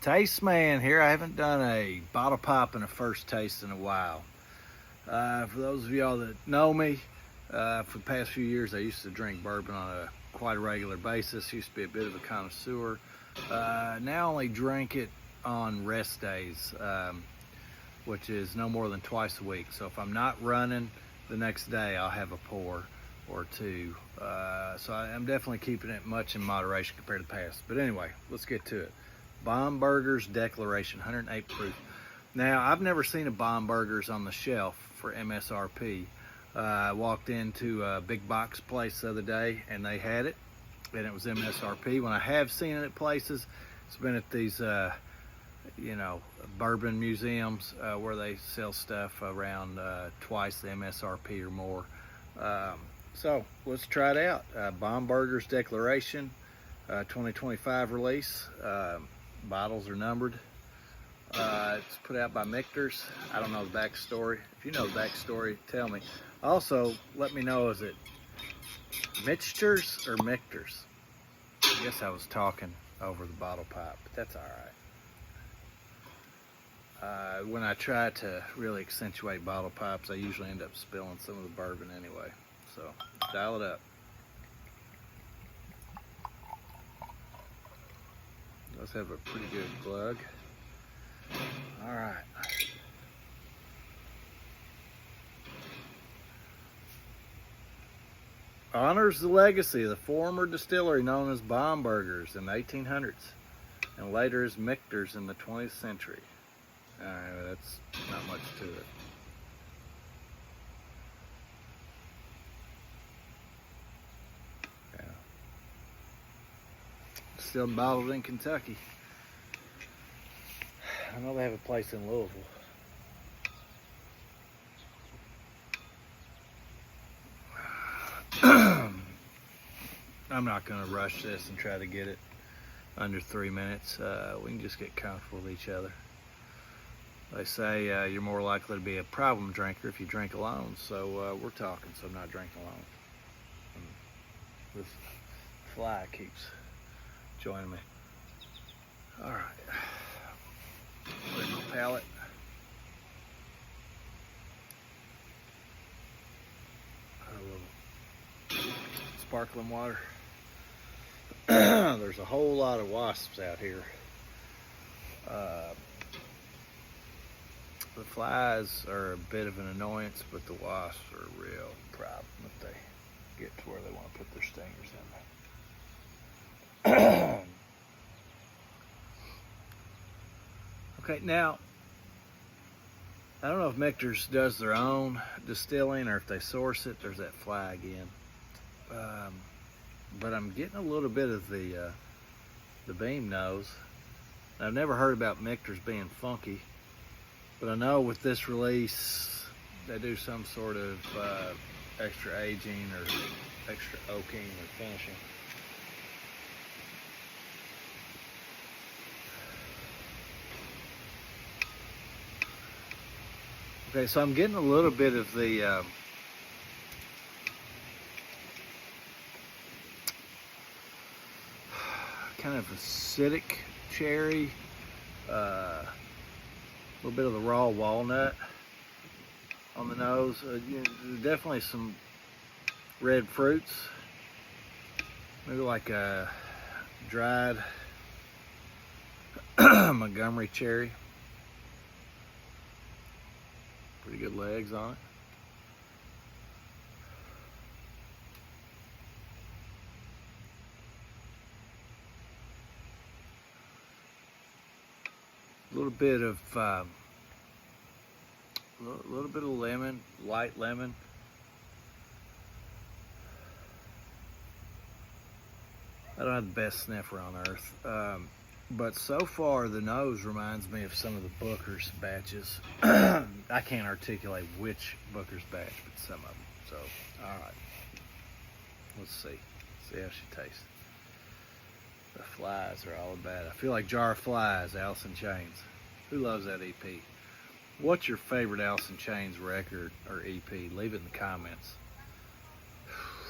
Taste Man here. I haven't done a bottle pop and a first taste in a while. For those of y'all that know me, for the past few years I used to drink bourbon on a quite a regular basis. Used to be a bit of a connoisseur. Now I only drink it on rest days, which is no more than twice a week. So if I'm not running, the next day I'll have a pour or two. So I'm definitely keeping it much in moderation compared to the past. But anyway, let's get to it. Bomberger's Declaration, 108 proof. Now, I've never seen a Bomberger's on the shelf for MSRP. I walked into a big box place the other day and they had it, and it was MSRP. When I have seen it at places, it's been at these, bourbon museums where they sell stuff around twice the MSRP or more. So let's try it out. Bomberger's Declaration, 2025 release. Bottles are numbered. It's put out by Michter's. I don't know the backstory. If you know the backstory, tell me. Also, let me know, is it Michter's or Michter's? I guess I was talking over the bottle pop, but that's all right. When I try to really accentuate bottle pops, I usually end up spilling some of the bourbon anyway. So, dial it up. Does have a pretty good glug. All right. Honors the legacy of the former distillery known as Bomberger's in the 1800s and later as Michter's in the 20th century. All right, that's not much to it. Still bottled in Kentucky. I know they have a place in Louisville. I'm not going to rush this and try to get it under 3 minutes. We can just get comfortable with each other. They say you're more likely to be a problem drinker if you drink alone. So we're talking, so I'm not drinking alone. This fly keeps joining me. All right. Put in the palate. A little sparkling water. There's a whole lot of wasps out here. The flies are a bit of an annoyance, but the wasps are a real problem if they get to where they want to put their stingers in there. Okay, now, I don't know if Michter's does their own distilling or if they source it. There's that fly again. But I'm getting a little bit of the beam nose. I've never heard about Michter's being funky, but I know with this release, they do some sort of extra aging or extra oaking or finishing. Okay, so I'm getting a little bit of the kind of acidic cherry, a little bit of the raw walnut on the nose. Definitely some red fruits, maybe like a dried Montgomery cherry. Pretty good legs on it. A little bit of lemon, light lemon. I don't have the best sniffer on earth. But so far, the nose reminds me of some of the Booker's batches. I can't articulate which Booker's batch, but some of them. So, all right. Let's see. See how she tastes. The flies are all bad. I feel like Jar of Flies, Alice in Chains. Who loves that EP? What's your favorite Alice in Chains record or EP? Leave it in the comments.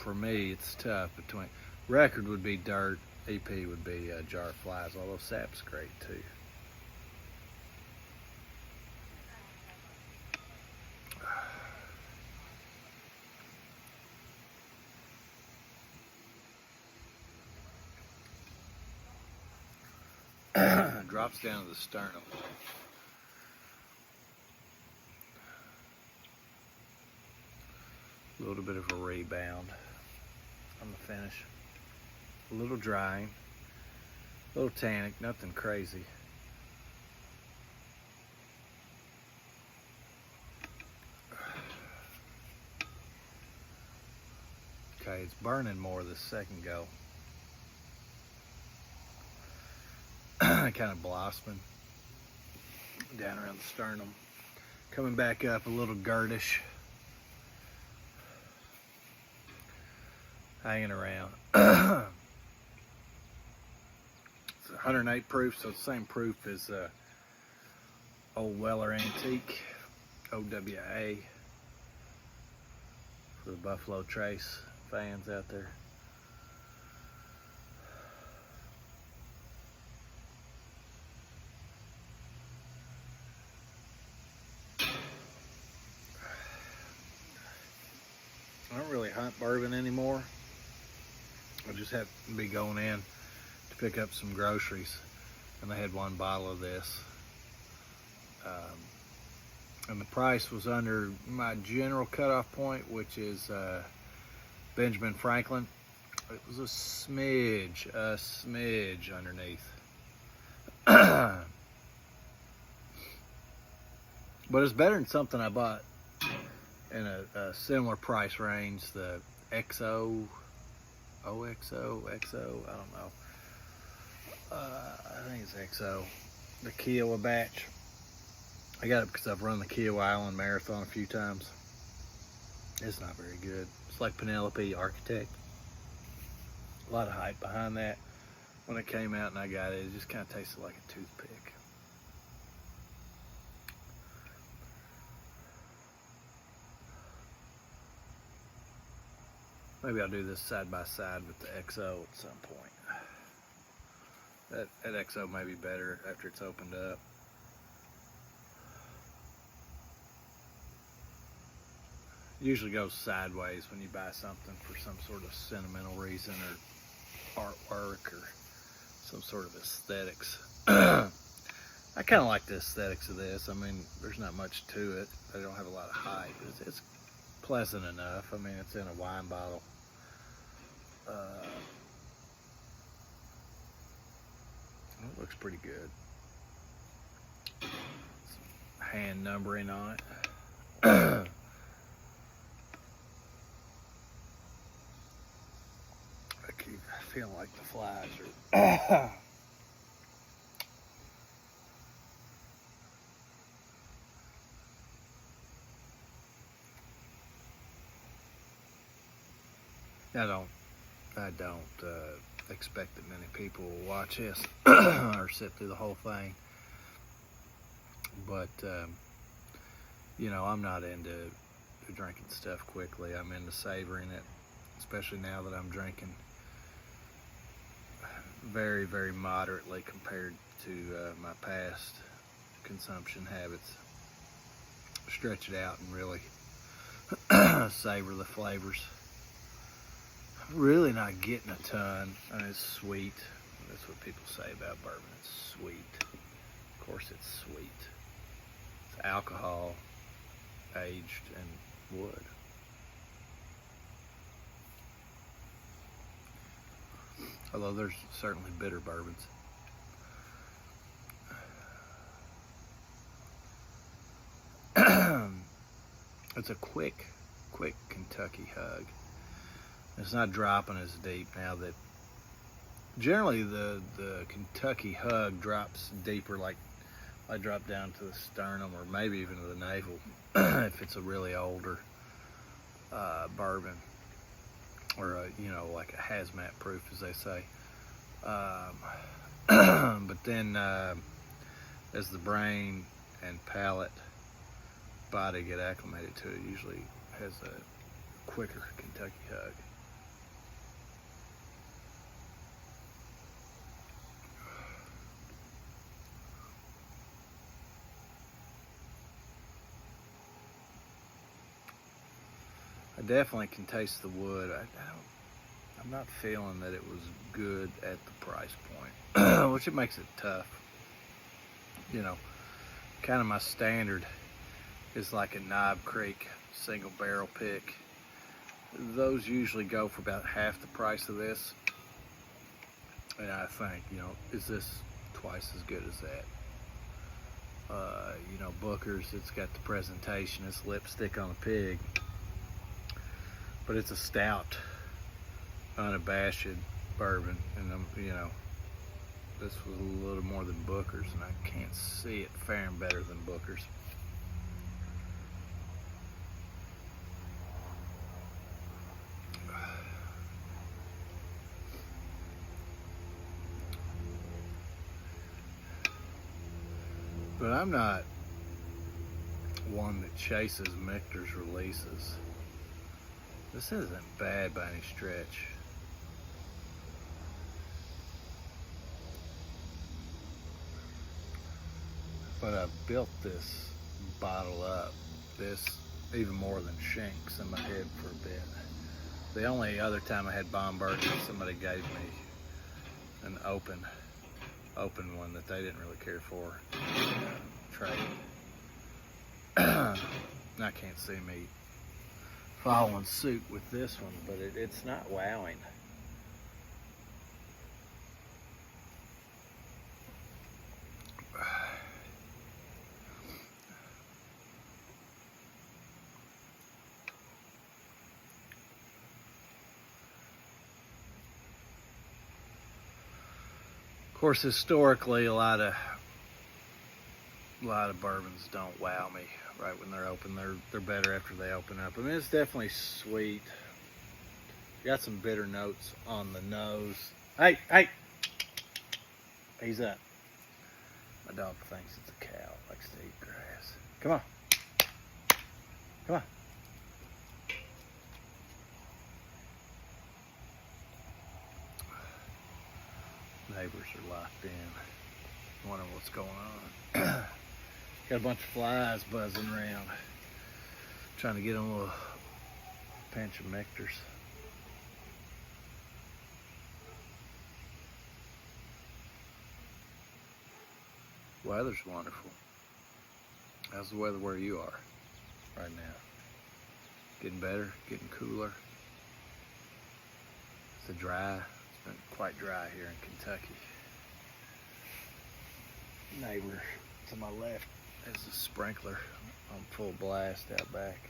For me, it's tough between... Record would be Dirt. EP would be Jar of Flies, although Sap's great too. drops down to the sternum. A little bit of a rebound on the finish. A little drying, a little tannic, nothing crazy. Okay, it's burning more this second go. Kind of blossoming down around the sternum. Coming back up a little girdish. Hanging around. It's 108 proof, so it's the same proof as Old Weller Antique, OWA, for the Buffalo Trace fans out there. I don't really hunt bourbon anymore. I just happened to be going in to pick up some groceries, and they had one bottle of this. And the price was under my general cutoff point, which is Benjamin Franklin. It was a smidge underneath. But it's better than something I bought in a similar price range, the OXO, I don't know. I think it's XO, the Kiowa batch. I got it because I've run the Kiowa Island Marathon a few times. It's not very good. It's like Penelope Architect. A lot of hype behind that. When it came out and I got it, it just kind of tasted like a toothpick. Maybe I'll do this side by side with the XO at some point. That XO may be better after it's opened up. Usually goes sideways when you buy something for some sort of sentimental reason or artwork or some sort of aesthetics. I kind of like the aesthetics of this. I mean, there's not much to it. They don't have a lot of hype. It's pleasant enough. I mean, it's in a wine bottle. It looks pretty good. Some hand numbering on it. I keep feeling like the flies are. I don't expect that many people will watch this or sit through the whole thing. But, you know, I'm not into drinking stuff quickly. I'm into savoring it, especially now that I'm drinking very, very moderately compared to my past consumption habits. Stretch it out and really savor the flavors. Really not getting a ton. I mean, it's sweet. That's what people say about bourbon. It's sweet. Of course it's sweet. It's alcohol aged in wood. Although there's certainly bitter bourbons. It's a quick Kentucky hug. It's not dropping as deep now that generally the Kentucky hug drops deeper, like I drop down to the sternum or maybe even to the navel if it's a really older bourbon or you know, like a hazmat proof, as they say. But then as the brain and palate body get acclimated to it, it usually has a quicker Kentucky hug. I definitely can taste the wood. I'm not feeling that it was good at the price point, which it makes it tough. you know, kind of my standard is like a Knob Creek single barrel pick. Those usually go for about half the price of this. And I think, you know, is this twice as good as that? You know, Booker's, it's got the presentation, it's lipstick on a pig, but it's a stout, unabashed bourbon. And you know, this was a little more than Booker's, and I can't see it faring better than Booker's. But I'm not one that chases Michter's releases. This isn't bad by any stretch. But I've built this bottle up, this even more than Shanks, in my head for a bit. The only other time I had Bomberger, somebody gave me an open one that they didn't really care for. Trade. I can't see me following suit with this one, but it's not wowing. Of course, historically, a lot of bourbons don't wow me right when they're open. They're better after they open up. I mean, it's definitely sweet. Got some bitter notes on the nose. Hey, he's up. My dog thinks it's a cow. Likes to eat grass. Come on, come on. Neighbors are locked in, wondering what's going on. Got a bunch of flies buzzing around, trying to get them a little pinch of Michter's. Weather's wonderful. How's the weather where you are right now? Getting better, getting cooler. It's dry. It's been quite dry here in Kentucky. Neighbor to my left has a sprinkler on full blast out back.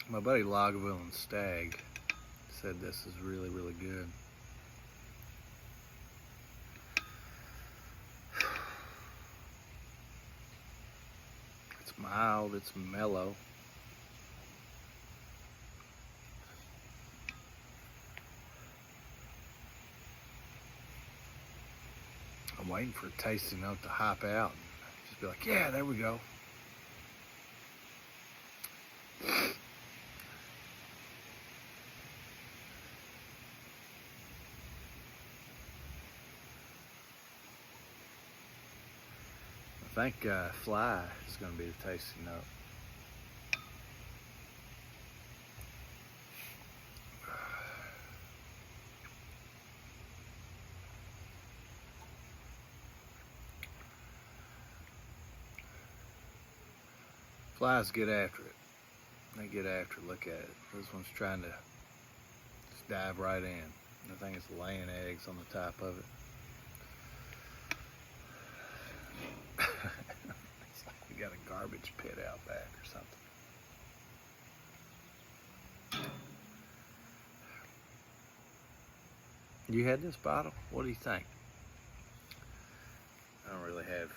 My buddy Lagavulin and Stagg said this is really, really good. It's mild, it's mellow. I'm waiting for a tasting note to hop out and just be like, yeah, there we go. I think Fly is going to be the tasting note. Flies get after it. They get after it. Look at it. This one's trying to just dive right in. I think it's laying eggs on the top of it. It's like we got a garbage pit out back or something. You had this bottle? What do you think? I don't really have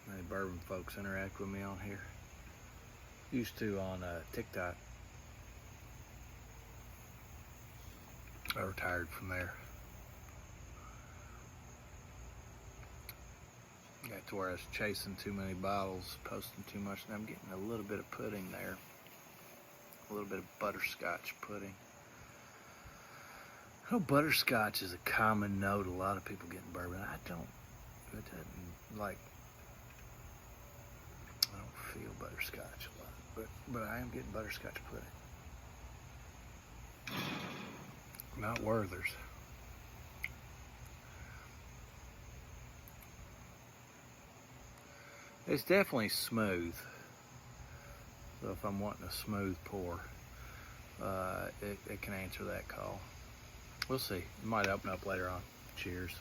many bourbon folks interact with me on here. Used to on TikTok. I retired from there. Got to where I was chasing too many bottles, posting too much, and I'm getting a little bit of pudding there. A little bit of butterscotch pudding. I know butterscotch is a common note a lot of people get in bourbon. I don't feel butterscotch a lot, but I am getting butterscotch pudding. not Werther's. It's definitely smooth. So if I'm wanting a smooth pour, it can answer that call. We'll see. It might open up later on. Cheers.